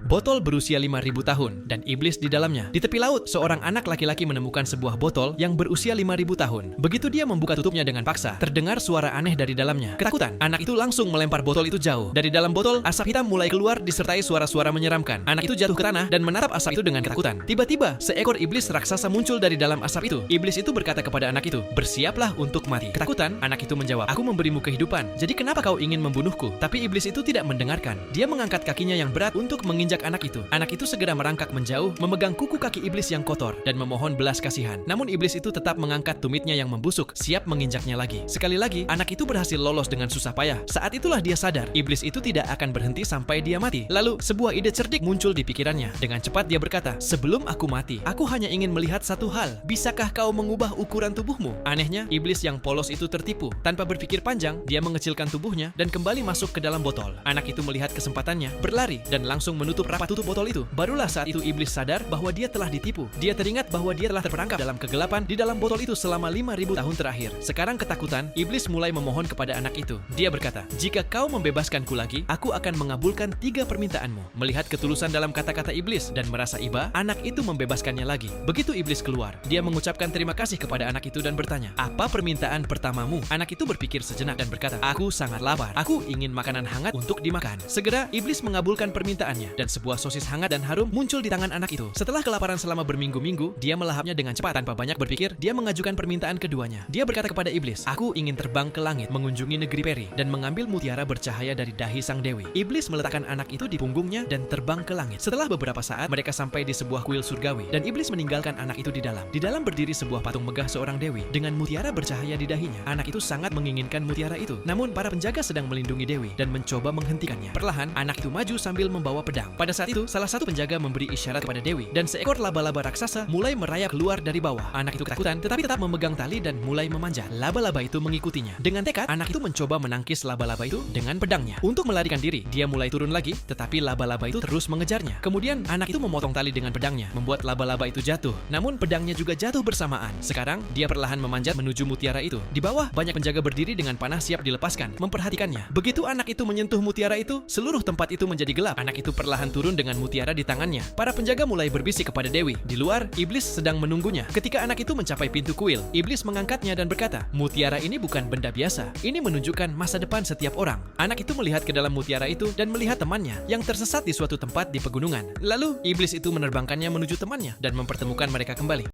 Botol berusia 5.000 tahun dan iblis di dalamnya. Di tepi laut, seorang anak laki-laki menemukan sebuah botol yang berusia 5.000 tahun. Begitu dia membuka tutupnya dengan paksa, terdengar suara aneh dari dalamnya. Ketakutan, anak itu langsung melempar botol itu jauh. Dari dalam botol, asap hitam mulai keluar disertai suara-suara menyeramkan. Anak itu jatuh ke tanah dan menatap asap itu dengan ketakutan. Tiba-tiba, seekor iblis raksasa muncul dari dalam asap itu. Iblis itu berkata kepada anak itu, "Bersiaplah untuk mati." Ketakutan, anak itu menjawab, "Aku memberimu kehidupan. Jadi kenapa kau ingin membunuhku?" Tapi iblis itu tidak mendengarkan. Dia mengangkat kakinya yang berat untuk menginjak anak itu. Anak itu segera merangkak menjauh, memegang kuku kaki iblis yang kotor, dan memohon belas kasihan. Namun iblis itu tetap mengangkat tumitnya yang membusuk, siap menginjaknya lagi. Sekali lagi, anak itu berhasil lolos dengan susah payah. Saat itulah dia sadar, iblis itu tidak akan berhenti sampai dia mati. Lalu, sebuah ide cerdik muncul di pikirannya. Dengan cepat dia berkata, "Sebelum aku mati, aku hanya ingin melihat satu hal. Bisakah kau mengubah ukuran tubuhmu?" Anehnya, iblis yang polos itu tertipu. Tanpa berpikir panjang, dia mengecilkan tubuhnya dan kembali masuk ke dalam botol. Anak itu melihat kesempatannya, berlari, dan langsung menutup rapat tutup botol itu. Barulah saat itu iblis sadar bahwa dia telah ditipu. Dia teringat bahwa dia telah terperangkap dalam kegelapan di dalam botol itu selama 5.000 tahun terakhir. Sekarang ketakutan, iblis mulai memohon kepada anak itu. Dia berkata, "Jika kau membebaskanku lagi, aku akan mengabulkan 3 permintaanmu." Melihat ketulusan dalam kata-kata iblis dan merasa iba, anak itu membebaskannya lagi. Begitu iblis keluar, dia mengucapkan terima kasih kepada anak itu dan bertanya, "Apa permintaan pertamamu?" Anak itu berpikir sejenak dan berkata, "Aku sangat lapar. Aku ingin makanan hangat untuk dimakan." Segera, iblis mengabulkan permintaannya dan sebuah sosis hangat dan harum muncul di tangan anak itu. Setelah kelaparan selama berminggu-minggu, dia melahapnya dengan cepat. Tanpa banyak berpikir, dia mengajukan permintaan keduanya. Dia berkata kepada iblis, "Aku ingin terbang ke langit, mengunjungi negeri peri, dan mengambil mutiara bercahaya dari dahi sang dewi." Iblis meletakkan anak itu di punggungnya dan terbang ke langit. Setelah beberapa saat, mereka sampai di sebuah kuil surgawi, dan iblis meninggalkan anak itu di dalam. Di dalam berdiri sebuah patung megah seorang dewi, dengan mutiara bercahaya di dahinya. Anak itu sangat menginginkan mutiara itu. Namun, para penjaga sedang melindungi dewi, dan mencoba menghentikannya. Perlahan, anak itu maju sambil membawa pedang. Pada saat itu, salah satu penjaga memberi isyarat kepada dewi, dan seekor laba-laba raksasa mulai merayap keluar dari bawah. Anak itu ketakutan, tetapi tetap memegang tali dan mulai memanjat. Laba-laba itu mengikutinya. Dengan tekad, anak itu mencoba menangkis laba-laba itu dengan pedangnya. Untuk melarikan diri, dia mulai turun lagi, tetapi laba-laba itu terus mengejarnya. Kemudian, anak itu memotong tali dengan pedangnya, membuat laba-laba itu jatuh. Namun, pedangnya juga jatuh bersamaan. Sekarang, dia perlahan memanjat menuju mutiara itu. Di bawah, banyak penjaga berdiri dengan panah siap dilepaskan, memperhatikannya. Begitu anak itu menyentuh mutiara itu, seluruh tempat itu menjadi gelap. Anak itu perlahan turun dengan mutiara di tangannya. Para penjaga mulai berbisik kepada Dewi. Di luar, iblis sedang menunggunya. Ketika anak itu mencapai pintu kuil, iblis mengangkatnya dan berkata, "Mutiara ini bukan benda biasa. Ini menunjukkan masa depan setiap orang." Anak itu melihat ke dalam mutiara itu dan melihat temannya yang tersesat di suatu tempat di pegunungan. Lalu, iblis itu menerbangkannya menuju temannya dan mempertemukan mereka kembali.